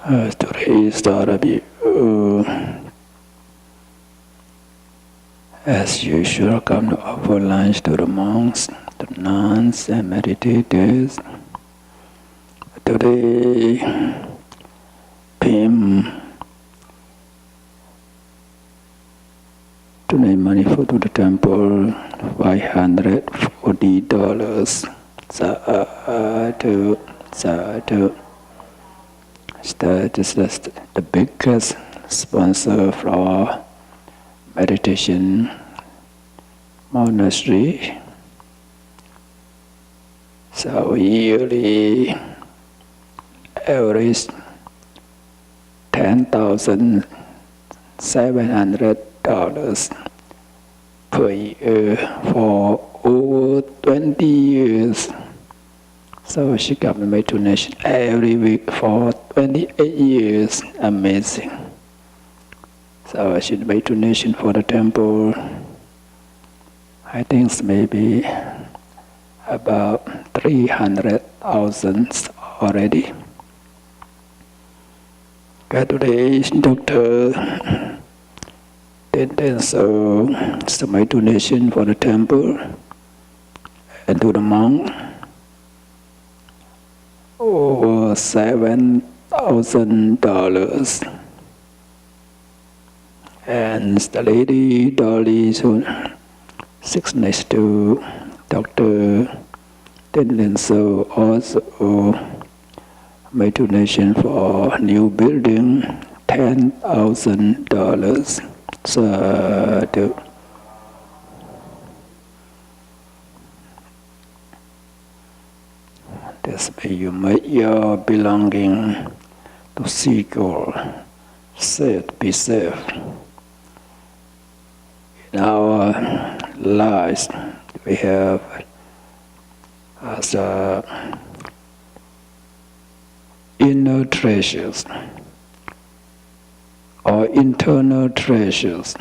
Today started as usual, come to offer lunch to the monks, the nuns, and meditators. Today, Pim donate money for to the temple, $540. Sadhu, sadhu. This is the biggest sponsor for our meditation monastery. So yearly average $10,700 per year for over 20 years. So she got me donation every week for 28 years. Amazing. So she made donation for the temple. I think it's maybe about 300,000 already. Today, Doctor did so my donation for the temple and to the monk. Over $7,000. And the lady Dolly, who sits next to Dr. So also made donation for new building, $10,000. So this way you make your belonging to secure, safe, be safe. In our lives, we have as inner treasures or internal treasures,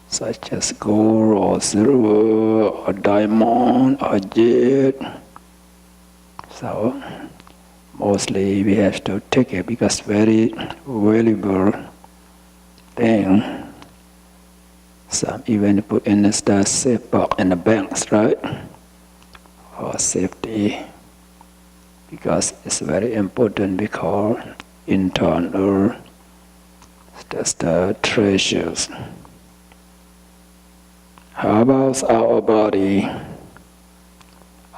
such as gold or silver or diamond or jade. So mostly we have to take it because very valuable thing. Some even put in the safe box in the banks, right? For safety, because it's very important because internal, that's the treasures. How about our body?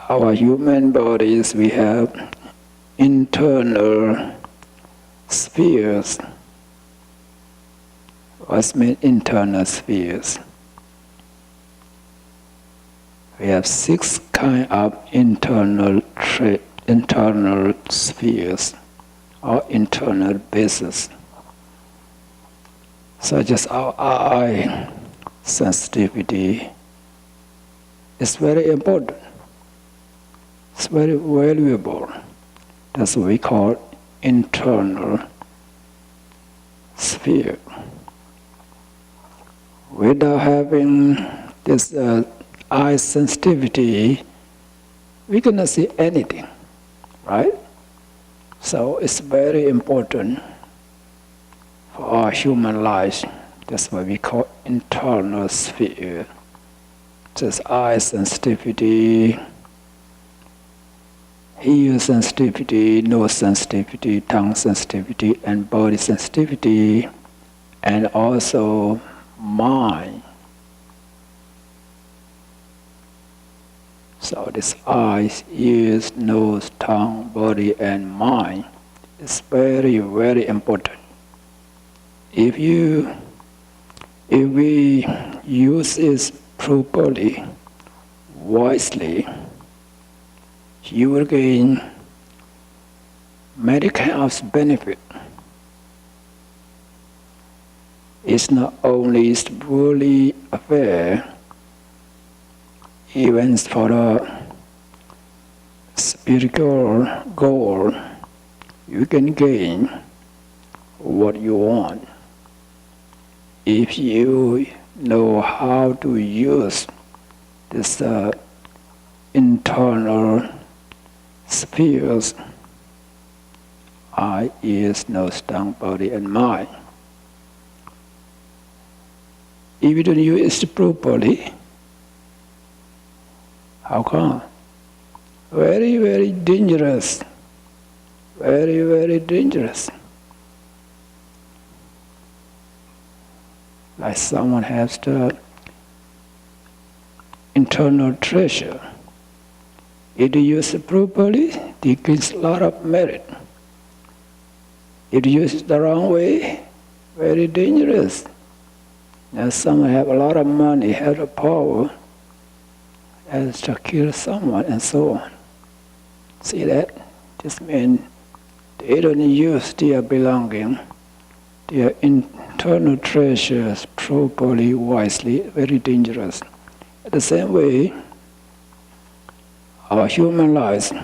Our human bodies, we have internal spheres. What's mean internal spheres? We have 6 kinds of internal spheres or internal bases, such as our eye sensitivity. It's very important. It's very valuable. That's what we call internal sphere. Without having this eye sensitivity, we cannot see anything, right? So it's very important for our human lives. That's what we call internal sphere. Just eye sensitivity, ear sensitivity, nose sensitivity, tongue sensitivity, and body sensitivity, and also mind. So this eyes, ears, nose, tongue, body, and mind is very, very important. If we use it properly, wisely, you will gain many kinds of benefit. It's not only worldly affair, even for a spiritual goal, you can gain what you want if you know how to use this internal spheres eye, ears, nose, tongue, body, and mind. If you don't use it properly, how come? Very, very dangerous. Very, very dangerous. Like someone has the internal treasure. If you use it properly, it gives a lot of merit. If you use it the wrong way, very dangerous. Now someone have a lot of money, have the power, as to kill someone and so on. See that? This means they don't use their belonging, their internal treasures properly, wisely, very dangerous. At the same way, our human lives, if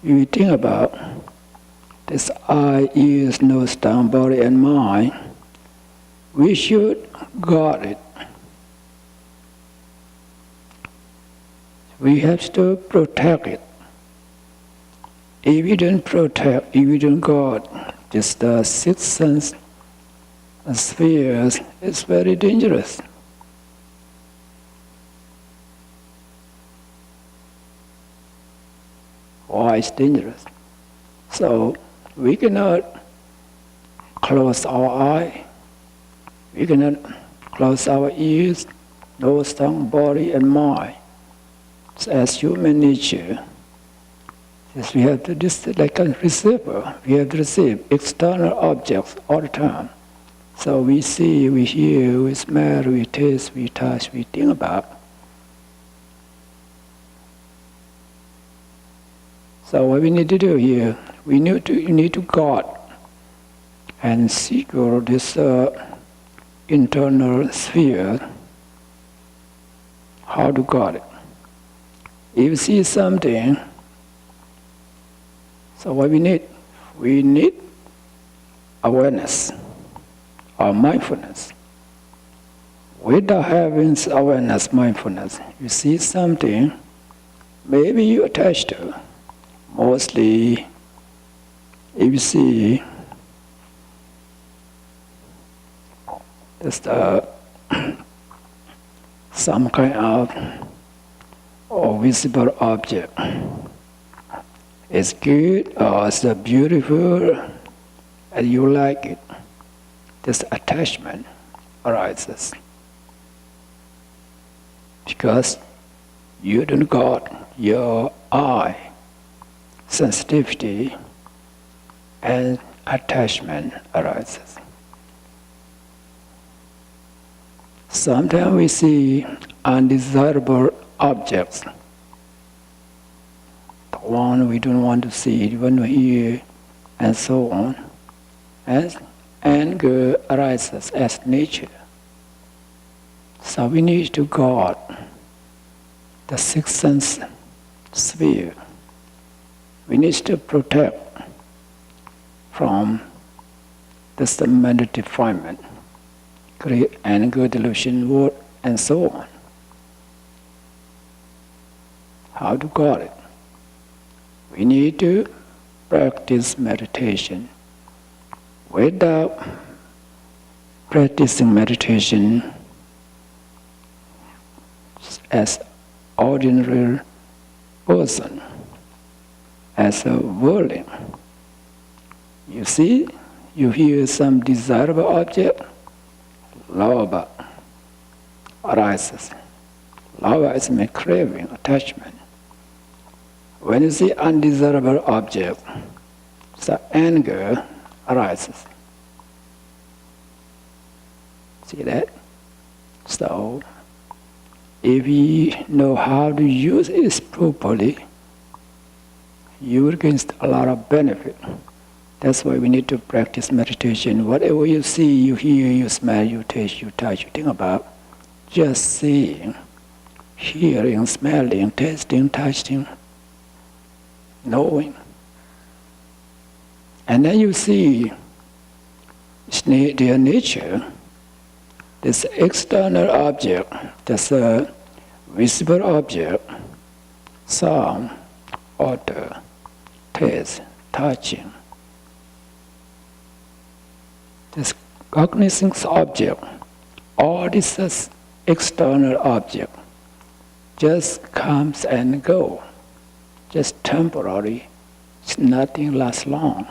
we think about this eye, ears, nose, tongue, body, and mind, we should guard it. We have to protect it. If we don't protect, if we don't guard this the sixth sense spheres, it's very dangerous. Why it's dangerous? So we cannot close our eye, we cannot close our ears, nose, tongue, body, and mind. So as human nature, yes, we have to, like a receiver, we have to receive external objects all the time. So we see, we hear, we smell, we taste, we touch, we think about. So what we need to do here, we need to guard and secure this internal sphere. How to guard it? If you see something, so what we need awareness or mindfulness. Without having awareness, mindfulness, you see something, maybe you attach to. Mostly, if you see just some kind of or visible object, it's good or it's beautiful and you like it, this attachment arises because you don't got your eye sensitivity and attachment arises. Sometimes we see undesirable objects, the one we don't want to see, even hear, and so on. And anger arises as nature. So we need to guard the sixth sense sphere. We need to protect from this mental defilement, create anger, delusion, word, and so on. How to guard it? We need to practice meditation. Without practicing meditation as ordinary person, as a worldling, you see, you hear some desirable object, love arises. Love is my craving, attachment. When you see undesirable object, so anger arises. See that? So, if we know how to use it properly, you will gain a lot of benefit. That's why we need to practice meditation. Whatever you see, you hear, you smell, you taste, you touch, you think about, just seeing, hearing, smelling, tasting, touching, knowing. And then you see their nature, this external object, this visible object, sound, odor, taste, touching, cognizing object, all this is external object, just comes and go, just temporary. Nothing lasts long.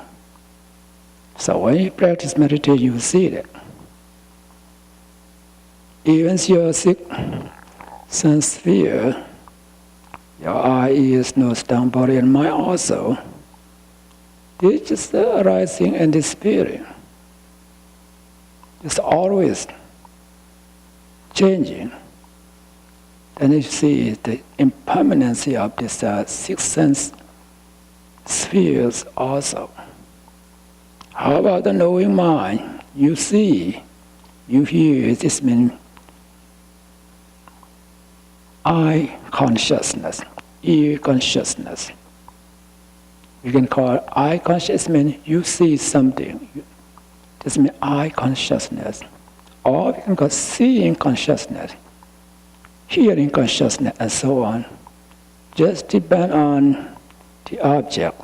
So when you practice meditation, you see that. Even your sixth sense sphere, your eye, ears, nose, tongue, body, and mind also, they're just arising and disappearing. It's always changing. And you see the impermanency of this sixth sense spheres also. How about the knowing mind? You see, you hear, this means eye consciousness, ear consciousness. You can call eye consciousness means you see something. This means eye consciousness. Or we can call seeing consciousness, hearing consciousness, and so on. Just depend on the object.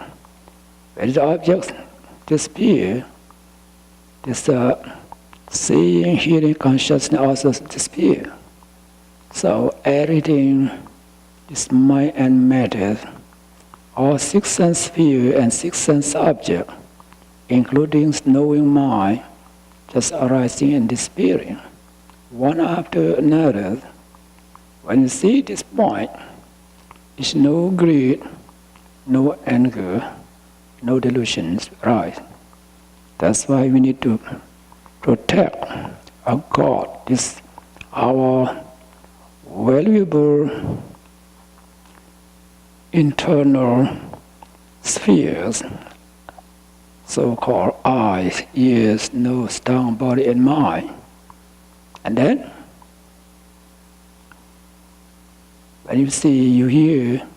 When the object disappears, this seeing, hearing consciousness also disappears. So everything is mind and matter, all six sense sphere and six sense object, including knowing mind, just arising and disappearing, one after another. When you see this point, it's no greed, no anger, no delusions rise. That's why we need to protect our God, this our valuable internal spheres, so-called eyes, ears, nose, tongue, body, and mind. And then, when you see, you hear,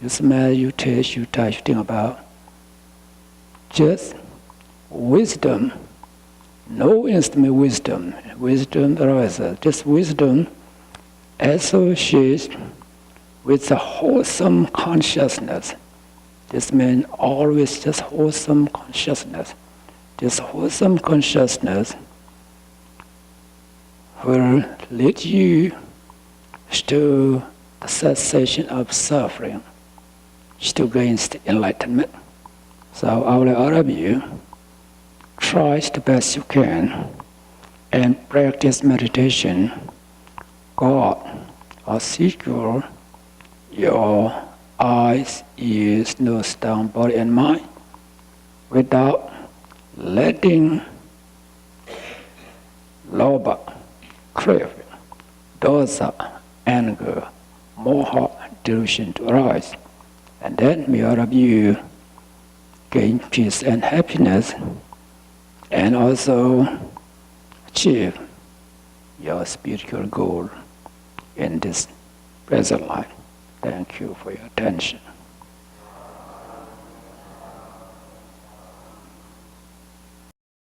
you smell, you taste, you touch, you think about, just wisdom, no instrument wisdom, wisdom arises, just wisdom associates with the wholesome consciousness. This means always just wholesome consciousness. This wholesome consciousness will lead you to the cessation of suffering, to gain enlightenment. So I will all of you try the best you can and practice meditation. God will secure your eyes, ears, nose, tongue, body, and mind without letting lobha, craving, dosa, anger, moha, delusion to arise. And then may all of you gain peace and happiness and also achieve your spiritual goal in this present life. Thank you for your attention.